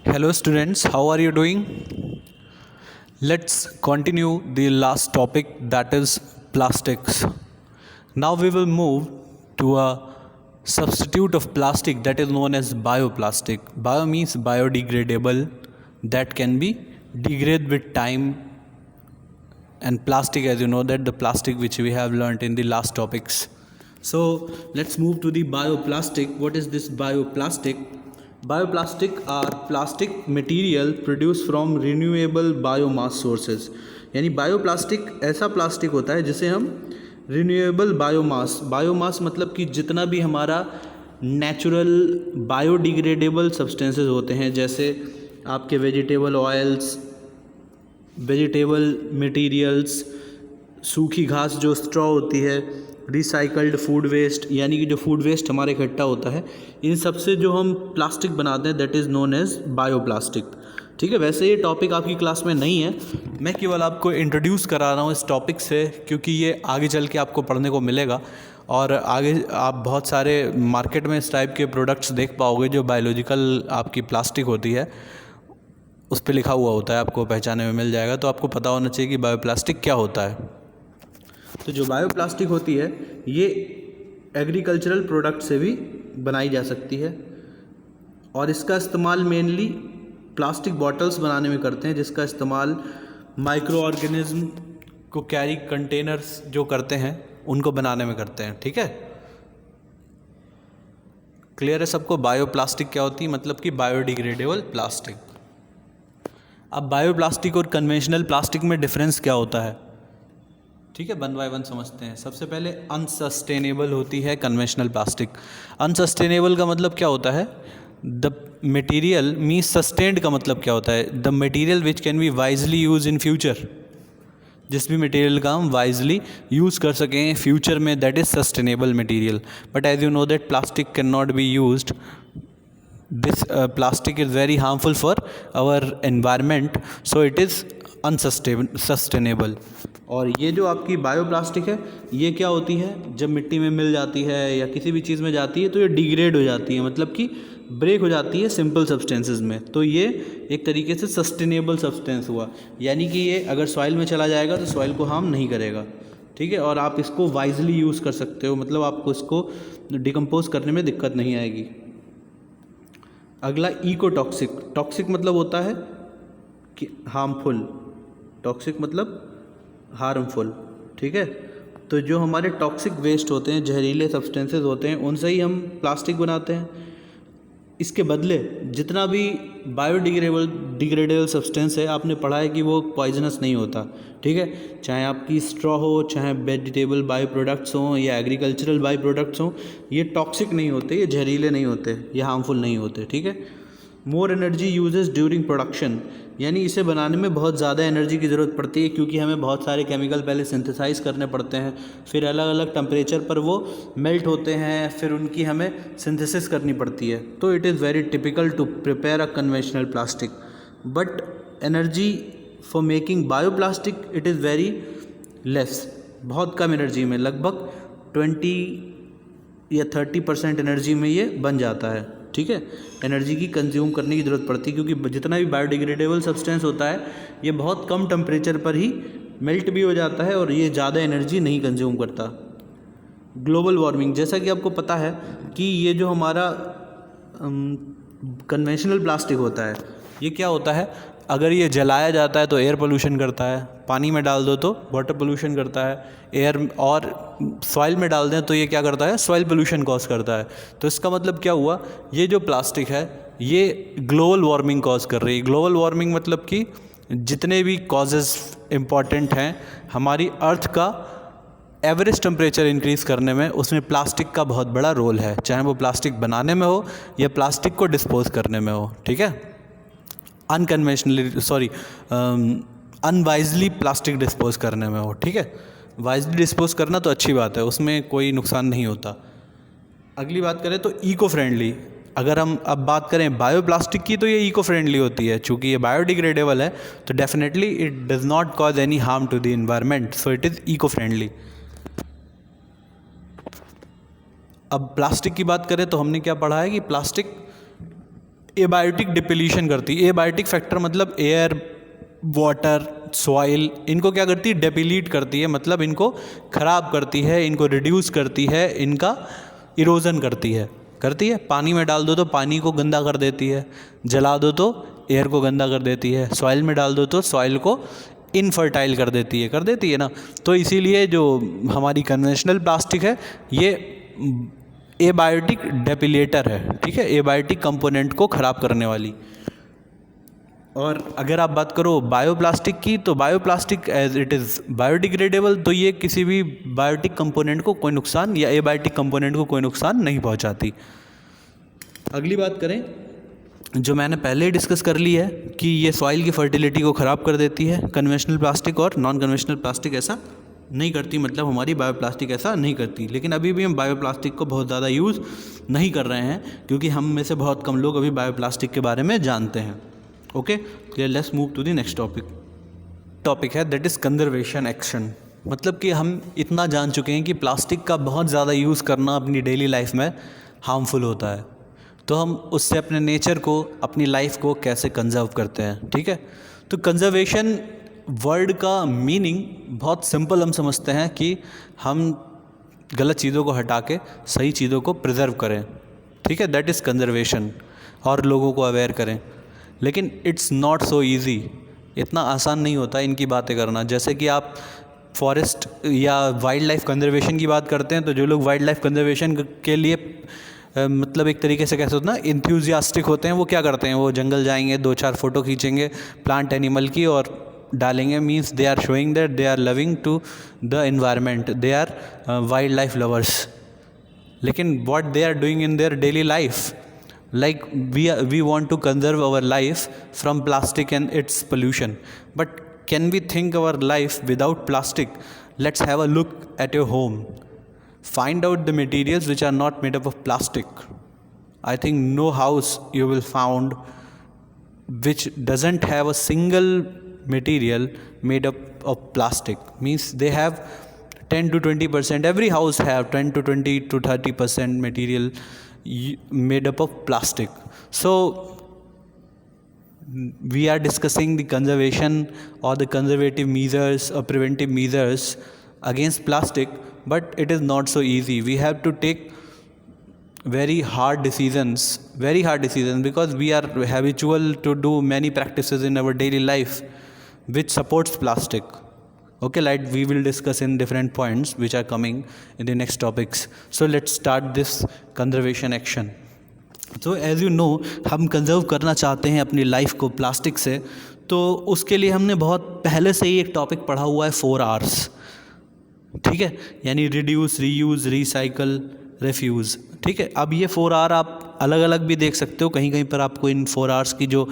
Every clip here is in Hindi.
Hello, students. How are you doing? Let's continue the last topic, that is plastics. Now we will move to a substitute of plastic that is known as bioplastic. Bio means biodegradable, that can be degraded with time, and plastic, as you know, that the plastic which we have learnt in the last topics. So let's move to the bioplastic. What is this bioplastic? Bioplastic are plastic material produced from renewable biomass sources. यानी बायोप्लास्टिक ऐसा प्लास्टिक होता है जिसे हम रिन्यूएबल बायोमास मतलब कि जितना भी हमारा नेचुरल बायोडिग्रेडेबल सब्सटेंसेस होते हैं, जैसे आपके वेजिटेबल ऑयल्स, वेजिटेबल मटेरियल्स, सूखी घास जो स्ट्रॉ होती है, रिसाइकल्ड फूड वेस्ट यानी कि जो फूड वेस्ट हमारे इकट्ठा होता है, इन सब से जो हम प्लास्टिक बनाते हैं that is known as bioplastic. ठीक है, वैसे ये टॉपिक आपकी क्लास में नहीं है, मैं केवल आपको इंट्रोड्यूस करा रहा हूँ इस टॉपिक से, क्योंकि ये आगे चल के आपको पढ़ने को मिलेगा और आगे आप बहुत सारे मार्केट में इस टाइप के प्रोडक्ट्स देख पाओगे जो बायोलॉजिकल आपकी प्लास्टिक होती है, उस पर लिखा हुआ होता है, आपको पहचाने में मिल जाएगा। तो आपको पता होना चाहिए कि बायोप्लास्टिक क्या होता है। तो जो बायोप्लास्टिक होती है ये एग्रीकल्चरल प्रोडक्ट से भी बनाई जा सकती है और इसका इस्तेमाल मेनली प्लास्टिक बॉटल्स बनाने में करते हैं, जिसका इस्तेमाल माइक्रो ऑर्गेनिज्म को कैरी कंटेनर्स जो करते हैं उनको बनाने में करते हैं। ठीक है, क्लियर है सबको? बायोप्लास्टिक क्या होती है, मतलब कि बायोडिग्रेडेबल प्लास्टिक। अब बायोप्लास्टिक और कन्वेंशनल प्लास्टिक में डिफरेंस क्या होता है? ठीक है, वन बाय वन समझते हैं। सबसे पहले अनसस्टेनेबल होती है कन्वेंशनल प्लास्टिक। अनसस्टेनेबल का मतलब क्या होता है? द मटेरियल मीन्स सस्टेन्ड का मतलब क्या होता है? The material which can be wisely use in future, जिस भी मटेरियल का हम वाइजली यूज़ कर सकें फ्यूचर में, that is sustainable material. But as you know that plastic can not be used, this plastic is very harmful for our environment, so it is unsustainable। और ये जो आपकी बायोप्लास्टिक है ये क्या होती है, जब मिट्टी में मिल जाती है या किसी भी चीज़ में जाती है तो ये डिग्रेड हो जाती है, मतलब कि ब्रेक हो जाती है सिंपल सब्सटेंसेस में। तो ये एक तरीके से सस्टेनेबल सब्सटेंस हुआ, यानी कि ये अगर सॉइल में चला जाएगा तो सॉइल को हार्म नहीं करेगा। ठीक है, और आप इसको वाइजली यूज़ कर सकते हो, मतलब आपको इसको डिकम्पोज करने में दिक्कत नहीं आएगी। अगला इकोटॉक्सिक। टॉक्सिक मतलब होता है कि हार्मफुल, टॉक्सिक मतलब हार्मफुल। ठीक है, तो जो हमारे टॉक्सिक वेस्ट होते हैं, जहरीले सब्सटेंसेस होते हैं, उनसे ही हम प्लास्टिक बनाते हैं। इसके बदले जितना भी डिग्रेडेबल सब्सटेंस है, आपने पढ़ा है कि वो पॉइजनस नहीं होता। ठीक है, चाहे आपकी स्ट्रॉ हो, चाहे वेजिटेबल बाई प्रोडक्ट्स हों या एग्रीकल्चरल बाई प्रोडक्ट्स हों, ये टॉक्सिक नहीं होते, ये जहरीले नहीं होते, ये हार्मफुल नहीं होते। ठीक है, more energy uses during production, यानी इसे बनाने में बहुत ज़्यादा एनर्जी की ज़रूरत पड़ती है, क्योंकि हमें बहुत सारे केमिकल पहले सिंथेसाइज करने पड़ते हैं, फिर अलग अलग टेम्परेचर पर वो मेल्ट होते हैं, फिर उनकी हमें सिंथेसिस करनी पड़ती है। तो it is very typical to prepare a conventional plastic, but energy for making bioplastic it is very less, बहुत कम एनर्जी में, लगभग 20 या 30% एनर्जी में ये बन जाता है। ठीक है, एनर्जी की कंज्यूम करने की ज़रूरत पड़ती है, क्योंकि जितना भी बायोडिग्रेडेबल सब्सटेंस होता है ये बहुत कम टेम्परेचर पर ही मेल्ट भी हो जाता है और ये ज़्यादा एनर्जी नहीं कंज्यूम करता। ग्लोबल वार्मिंग, जैसा कि आपको पता है कि ये जो हमारा कन्वेंशनल प्लास्टिक होता है ये क्या होता है, अगर ये जलाया जाता है तो एयर पोल्यूशन करता है, पानी में डाल दो तो वाटर पोल्यूशन करता है, एयर और सॉइल में डाल दें तो ये क्या करता है, सॉइल पोल्यूशन कॉज करता है। तो इसका मतलब क्या हुआ, ये जो प्लास्टिक है ये ग्लोबल वार्मिंग कॉज कर रही है। ग्लोबल वार्मिंग मतलब कि जितने भी कॉजेज़ इम्पॉर्टेंट हैं हमारी अर्थ का एवरेज टेम्परेचर इंक्रीज़ करने में, उसमें प्लास्टिक का बहुत बड़ा रोल है, चाहे वो प्लास्टिक बनाने में हो या प्लास्टिक को डिस्पोज करने में हो। ठीक है, अनवाइजली प्लास्टिक डिस्पोज करने में हो। ठीक है, वाइजली डिस्पोज करना तो अच्छी बात है, उसमें कोई नुकसान नहीं होता। अगली बात करें तो इको फ्रेंडली, अगर हम अब बात करें बायोप्लास्टिक की तो ये इको फ्रेंडली होती है, चूँकि ये बायोडिग्रेडेबल है तो definitely it does not cause any harm to the environment, so it is eco friendly. अब प्लास्टिक की बात करें तो हमने क्या पढ़ा है कि प्लास्टिक एबायोटिक डिप्लीशन करती है। एबायोटिक फैक्टर मतलब एयर, वाटर, सॉइल, इनको क्या करती है? डिप्लीट करती है, मतलब इनको ख़राब करती है, इनको रिड्यूस करती है, इनका इरोजन करती है। पानी में डाल दो तो पानी को गंदा कर देती है, जला दो तो एयर को गंदा कर देती है, सॉइल में डाल दो तो सॉइल को इनफर्टाइल कर देती है ना। तो इसीलिए जो हमारी कन्वेंशनल प्लास्टिक है ये एबायोटिक डेपिलेटर है, ठीक है, एबायोटिक कंपोनेंट को ख़राब करने वाली। और अगर आप बात करो बायोप्लास्टिक की, तो bioplastic as it is biodegradable, तो ये किसी भी बायोटिक कंपोनेंट को कोई नुकसान या एबायोटिक कंपोनेंट को कोई नुकसान नहीं पहुंचाती। अगली बात करें जो मैंने पहले ही डिस्कस कर ली है कि ये सॉइल की फर्टिलिटी को ख़राब कर देती है। कन्वेंशनल प्लास्टिक और नॉन कन्वेंशनल प्लास्टिक ऐसा नहीं करती, मतलब हमारी बायोप्लास्टिक ऐसा नहीं करती। लेकिन अभी भी हम बायोप्लास्टिक को बहुत ज़्यादा यूज़ नहीं कर रहे हैं, क्योंकि हम में से बहुत कम लोग अभी बायोप्लास्टिक के बारे में जानते हैं। Okay, let's move to the next topic है दैट इज़ कंजर्वेशन एक्शन। मतलब कि हम इतना जान चुके हैं कि प्लास्टिक का बहुत ज़्यादा यूज़ करना अपनी डेली लाइफ में हार्मफुल होता है, तो हम उससे अपने नेचर को, अपनी लाइफ को कैसे कंजर्व करते हैं, ठीक है। तो कंजर्वेशन वर्ड का मीनिंग बहुत सिंपल हम समझते हैं कि हम गलत चीज़ों को हटा के सही चीज़ों को प्रिजर्व करें, ठीक है, दैट इज़ कंजर्वेशन, और लोगों को अवेयर करें। लेकिन इट्स नॉट सो ईजी, इतना आसान नहीं होता इनकी बातें करना। जैसे कि आप फॉरेस्ट या वाइल्ड लाइफ कंजर्वेशन की बात करते हैं, तो जो लोग वाइल्ड लाइफ कंजर्वेशन के लिए मतलब एक तरीके से कैसे होता है ना, इंथ्यूजियास्टिक होते हैं, वो क्या करते हैं, वो जंगल जाएंगे, 2-4 फ़ोटो खींचेंगे प्लांट एनिमल की और डालेंगे। Means they are showing that they are loving to the environment, they are wildlife lovers. लेकिन what they are doing in their daily life, like we want to conserve our life from plastic and its pollution, but can we think our life without plastic? Let's have a look at your home, find out the materials which are not made up of plastic. I think no house you will found which doesn't have a single material made up of plastic. Means they have 10 to 20%, every house have 10 to 20 to 30% material made up of plastic. So we are discussing the conservation or the conservative measures or preventive measures against plastic, but it is not so easy. We have to take very hard decisions, because we are habitual to do many practices in our daily life which supports plastic. Okay, like we will discuss in different points which are coming in the next topics. So let's start this conservation action. So as you know, हम कंजर्व करना चाहते हैं अपनी लाइफ को प्लास्टिक से, तो उसके लिए हमने बहुत पहले से ही एक टॉपिक पढ़ा हुआ है 4 Rs, ठीक है, यानी रिड्यूस, रीयूज़, रिसाइकल, रिफ्यूज़, ठीक है। अब ये 4 R आप अलग अलग भी देख सकते हो, कहीं कहीं पर आपको इन 4 Rs की जो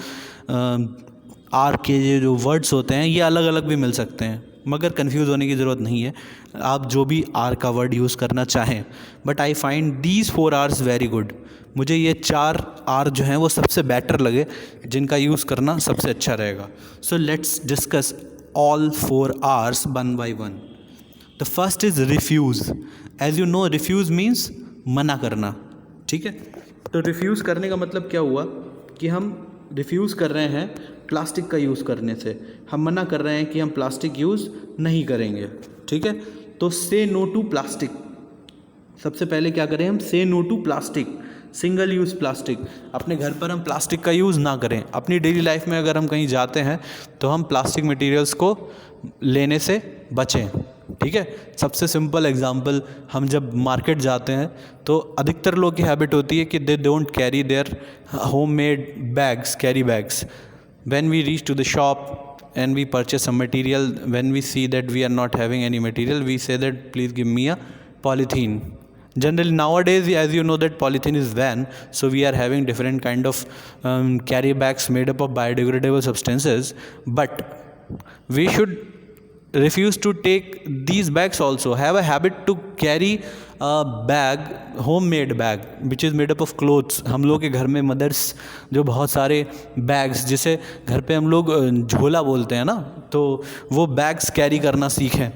R के जो वर्ड्स होते हैं ये अलग अलग भी मिल सकते हैं, मगर कंफ्यूज होने की ज़रूरत नहीं है, आप जो भी R का वर्ड यूज़ करना चाहें। But I find these 4 Rs very good. मुझे ये 4 R जो हैं वो सबसे बेटर लगे, जिनका यूज़ करना सबसे अच्छा रहेगा। So let's discuss all 4 Rs one by one. The first is refuse. As you know, refuse means मना करना, ठीक है। तो रिफ्यूज़ करने का मतलब क्या हुआ कि हम रिफ्यूज़ कर रहे हैं प्लास्टिक का यूज़ करने से, हम मना कर रहे हैं कि हम प्लास्टिक यूज़ नहीं करेंगे, ठीक है। तो से नो टू प्लास्टिक, सबसे पहले क्या करें हम, say no to plastic, single use plastic. अपने घर पर हम प्लास्टिक का यूज़ ना करें। अपनी डेली लाइफ में अगर हम कहीं जाते हैं तो हम प्लास्टिक मटेरियल्स को लेने से बचें, ठीक है। सबसे सिंपल एग्जांपल, हम जब मार्केट जाते हैं तो अधिकतर लोग की हैबिट होती है कि they don't carry their home made bags, carry bags. When we reach to the shop and we purchase some material, when we see that we are not having any material, we say that please give me a polythene. Generally nowadays, as you know, that polythene is banned, so we are having different kind of carry bags made up of biodegradable substances, but we should refuse to take these bags also. Have a habit to carry a bag, homemade bag which is made up of clothes. हम लोग के घर में मदर्स जो बहुत सारे बैग्स, जिसे घर पे हम लोग झोला बोलते हैं ना, तो वो बैग्स कैरी करना सीखें।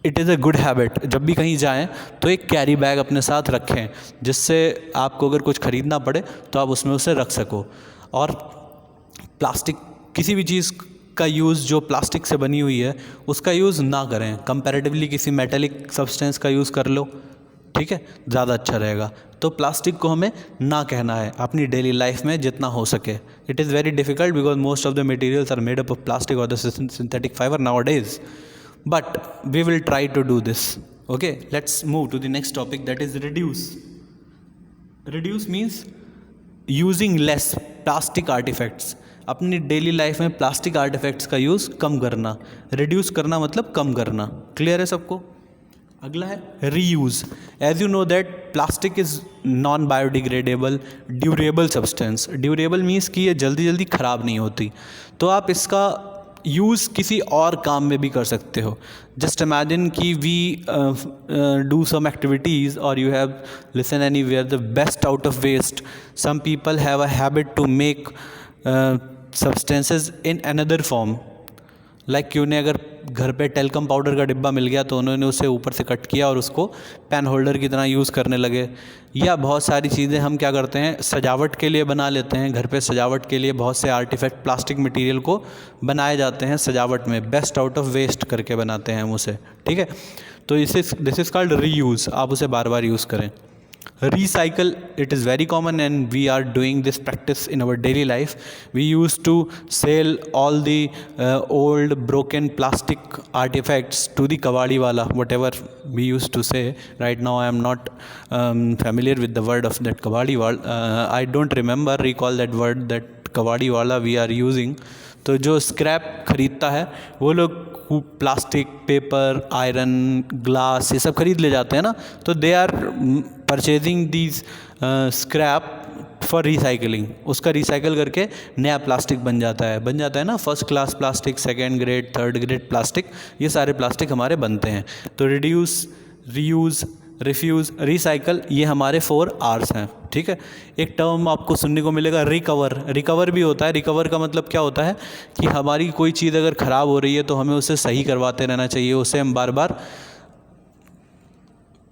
It is a good habit, जब भी कहीं जाएं तो एक कैरी बैग अपने साथ रखें, जिससे आपको अगर कुछ ख़रीदना पड़े तो आप उसमें उसे रख सको। और प्लास्टिक, किसी भी चीज़ का यूज़ जो प्लास्टिक से बनी हुई है उसका यूज़ ना करें, कंपैरेटिवली किसी मेटेलिक सब्सटेंस का यूज़ कर लो, ठीक है, ज़्यादा अच्छा रहेगा। तो प्लास्टिक को हमें ना कहना है अपनी डेली लाइफ में जितना हो सके। It is very difficult because most of the materials are made up of plastic और the synthetic fibre nowadays, but we will try to do this. Okay, let's move to the next topic, that is reduce. Reduce means using less plastic artifacts. अपनी डेली लाइफ में प्लास्टिक आर्टिफैक्ट्स का यूज़ कम करना। रिड्यूस करना मतलब कम करना। क्लियर है सबको? अगला है reuse. As you know that plastic is non biodegradable durable substance. Durable means कि ये जल्दी जल्दी ख़राब नहीं होती, तो आप इसका यूज़ किसी और काम में भी कर सकते हो। जस्ट इमेजिन कि वी डू सम एक्टिविटीज़ और you have listen anywhere the best out of waste. Some people have a habit to make substances in another form, like कि उन्हें अगर घर पे टेल्कम पाउडर का डिब्बा मिल गया तो उन्होंने उसे ऊपर से कट किया और उसको पेन होल्डर की तरह यूज़ करने लगे। या बहुत सारी चीज़ें हम क्या करते हैं, सजावट के लिए बना लेते हैं। घर पे सजावट के लिए बहुत से आर्टिफैक्ट प्लास्टिक मटेरियल को बनाए जाते हैं सजावट में, बेस्ट आउट ऑफ वेस्ट करके बनाते हैं हम उसे, ठीक है। तो दिस इज़ कॉल्ड रीयूज़। आप उसे बार बार यूज़ करें। Recycle, it is very common and we are doing this practice in our daily life. We used to sell all the old broken plastic artifacts to the kawadi wala, whatever we used to say. Right now I am not familiar with the word of that kawadi wala. I don't recall that word, that kawadi wala we are using. तो जो स्क्रैप ख़रीदता है वो लोग प्लास्टिक, पेपर, आयरन, ग्लास ये सब खरीद ले जाते हैं ना, तो they are purchasing these scrap for recycling. उसका रिसाइकल करके नया प्लास्टिक बन जाता है ना, first class plastic, second grade, third grade plastic, ये सारे प्लास्टिक हमारे बनते हैं। तो रिड्यूस, रीयूज़, रिफ्यूज़, रिसाइकल, ये हमारे 4 R's हैं, ठीक है। एक टर्म आपको सुनने को मिलेगा रिकवर। रिकवर भी होता है। रिकवर का मतलब क्या होता है कि हमारी कोई चीज़ अगर ख़राब हो रही है तो हमें उसे सही करवाते रहना चाहिए, उसे हम बार बार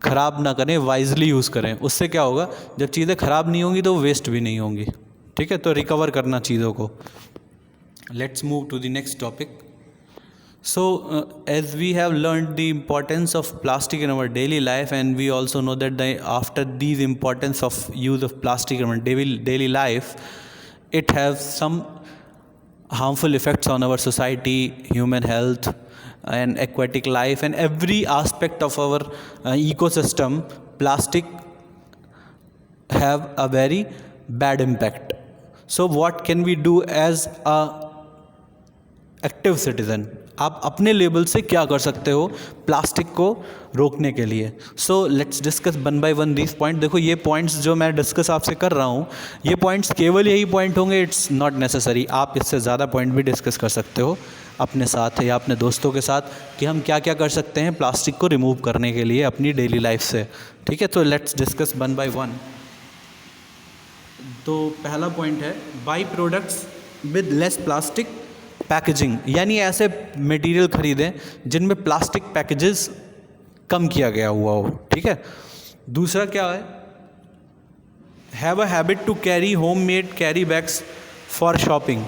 ख़राब ना करें, वाइजली यूज़ करें। उससे क्या होगा, जब चीज़ें ख़राब नहीं होंगी तो वेस्ट भी नहीं होंगी, ठीक है। तो रिकवर करना चीज़ों को। Let's move to the next topic. So as we have learned the importance of plastic in our daily life, and we also know that after these importance of use of plastic in our daily life, it has some harmful effects on our society, human health and aquatic life, and every aspect of our ecosystem. Plastic have a very bad impact. So what can we do as a active citizen? आप अपने लेवल से क्या कर सकते हो प्लास्टिक को रोकने के लिए? सो let's discuss one by one this point. देखो ये पॉइंट्स जो मैं डिस्कस आपसे कर रहा हूँ, ये पॉइंट्स केवल यही पॉइंट होंगे, इट्स नॉट नेसेसरी। आप इससे ज़्यादा पॉइंट भी डिस्कस कर सकते हो अपने साथ या अपने दोस्तों के साथ कि हम क्या क्या कर सकते हैं प्लास्टिक को रिमूव करने के लिए अपनी डेली लाइफ से, ठीक है। तो let's discuss one by one. तो पहला पॉइंट है by products with less plastic packaging, यानी ऐसे मटेरियल खरीदें जिनमें प्लास्टिक पैकेजेस कम किया गया हुआ हो, ठीक है। दूसरा क्या है, have a habit to carry homemade carry bags for shopping,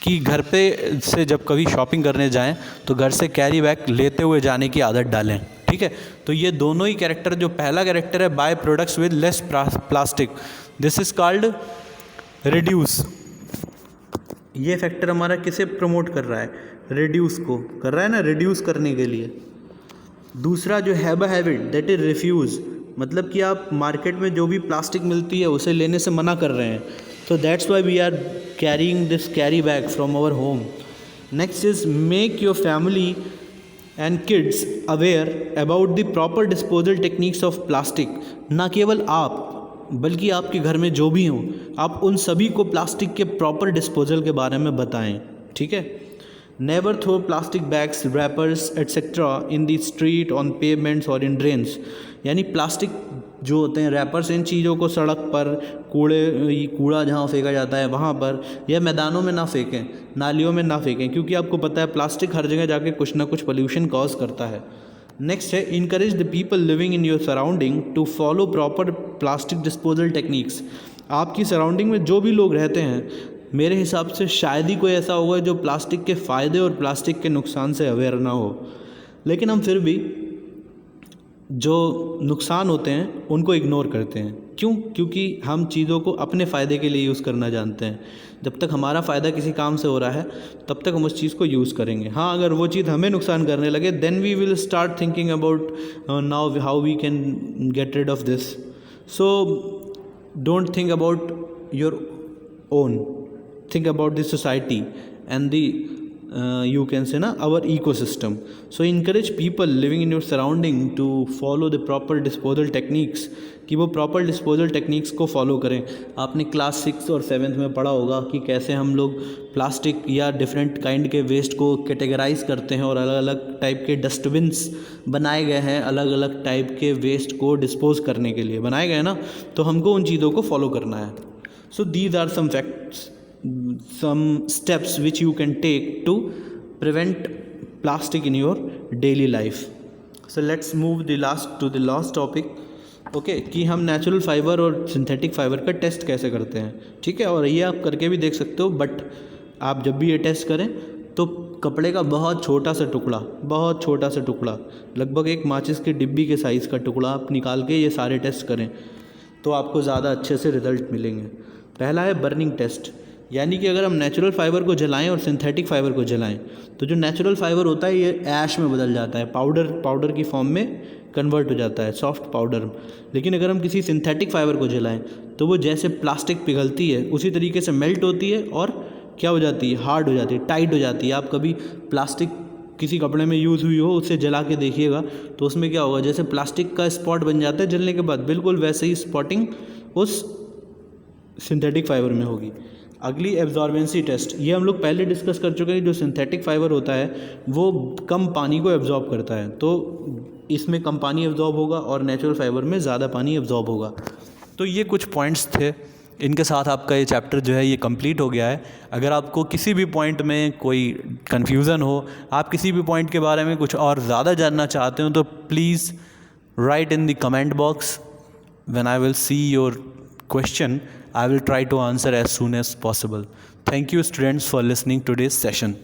कि घर पे से जब कभी शॉपिंग करने जाएं तो घर से कैरी बैग लेते हुए जाने की आदत डालें, ठीक है। तो ये दोनों ही कैरेक्टर, जो पहला कैरेक्टर है buy products with less plastic, this is called reduce. ये फैक्टर हमारा किसे प्रमोट कर रहा है, रिड्यूस को कर रहा है ना, रिड्यूस करने के लिए। दूसरा जो have a habit that is refuse, मतलब कि आप मार्केट में जो भी प्लास्टिक मिलती है उसे लेने से मना कर रहे हैं, तो that's why we are carrying this carry bag from our home. Next is make your family and kids aware about the proper disposal techniques of plastic. ना केवल आप बल्कि आपके घर में जो भी हों, आप उन सभी को प्लास्टिक के प्रॉपर डिस्पोजल के बारे में बताएं, ठीक है। Never throw plastic bags, wrappers etcetera in the street, on pavements और इन ड्रेन्स, यानी प्लास्टिक जो होते हैं रैपर्स, इन चीज़ों को सड़क पर, कूड़ा जहाँ फेंका जाता है वहाँ पर, या मैदानों में ना फेंकें, नालियों में ना फेंकें, क्योंकि आपको पता है प्लास्टिक हर जगह जाके कुछ ना कुछ पोल्यूशन कॉज करता है। नेक्स्ट है encourage the people living in your surrounding to follow proper plastic disposal techniques. आपकी सराउंडिंग में जो भी लोग रहते हैं, मेरे हिसाब से शायद ही कोई ऐसा होगा जो प्लास्टिक के फ़ायदे और प्लास्टिक के नुकसान से अवेयर ना हो, लेकिन हम फिर भी जो नुकसान होते हैं उनको इग्नोर करते हैं। क्यों? क्योंकि हम चीज़ों को अपने फ़ायदे के लिए यूज़ करना जानते हैं। जब तक हमारा फ़ायदा किसी काम से हो रहा है तब तक हम उस चीज़ को यूज़ करेंगे। हाँ, अगर वो चीज़ हमें नुकसान करने लगे then we will start thinking about now how we can get rid of this. So don't think about your own, think about the society and the you can say na our ecosystem. So encourage people living in your surrounding to follow the proper disposal techniques, कि वो प्रॉपर डिस्पोजल टेक्निक्स को फॉलो करें। आपने क्लास 6 और 7th में पढ़ा होगा कि कैसे हम लोग प्लास्टिक या डिफरेंट काइंड के वेस्ट को कैटेगराइज करते हैं और अलग अलग टाइप के डस्टबिन्स बनाए गए हैं, अलग अलग टाइप के वेस्ट को डिस्पोज करने के लिए बनाए गए ना, तो हमको उन चीज़ों को फॉलो करना है। So these are some facts, some steps which you can take to prevent plastic in your daily life. So let's move to the last topic. Okay कि हम नेचुरल फाइबर और सिंथेटिक फाइबर का टेस्ट कैसे करते हैं, ठीक है। और ये आप करके भी देख सकते हो, बट आप जब भी ये टेस्ट करें तो कपड़े का बहुत छोटा सा टुकड़ा, लगभग एक माचिस की डिब्बी के साइज़ का टुकड़ा आप निकाल के ये सारे टेस्ट करें तो आपको ज़्यादा अच्छे से रिजल्ट मिलेंगे। पहला है बर्निंग टेस्ट, यानी कि अगर हम नेचुरल फाइबर को जलाएं और सिंथेटिक फाइबर को जलाएं तो जो नेचुरल फाइबर होता है ये ऐश में बदल जाता है, पाउडर की फॉर्म में कन्वर्ट हो जाता है, सॉफ्ट पाउडर। लेकिन अगर हम किसी सिंथेटिक फाइबर को जलाएं तो वो जैसे प्लास्टिक पिघलती है उसी तरीके से मेल्ट होती है और क्या हो जाती है, हार्ड हो जाती है, टाइट हो जाती है। आप कभी प्लास्टिक किसी कपड़े में यूज़ हुई हो उसे जला के देखिएगा तो उसमें क्या होगा, जैसे प्लास्टिक का स्पॉट बन जाता है जलने के बाद, बिल्कुल वैसे ही स्पॉटिंग उस सिंथेटिक फाइबर में होगी। अगली एब्जॉर्बेंसी टेस्ट, ये हम लोग पहले डिस्कस कर चुके हैं। जो सिंथेटिक फाइबर होता है वो कम पानी को एब्जॉर्ब करता है, तो इसमें कम पानी एब्जॉर्ब होगा और नेचुरल फाइबर में ज़्यादा पानी एब्जॉर्ब होगा। तो ये कुछ पॉइंट्स थे, इनके साथ आपका ये चैप्टर जो है ये कंप्लीट हो गया है। अगर आपको किसी भी पॉइंट में कोई कन्फ्यूज़न हो, आप किसी भी पॉइंट के बारे में कुछ और ज़्यादा जानना चाहते हो तो please write in the comment box. When I will see your question, I will try to answer as soon as possible. Thank you students for listening to today's session.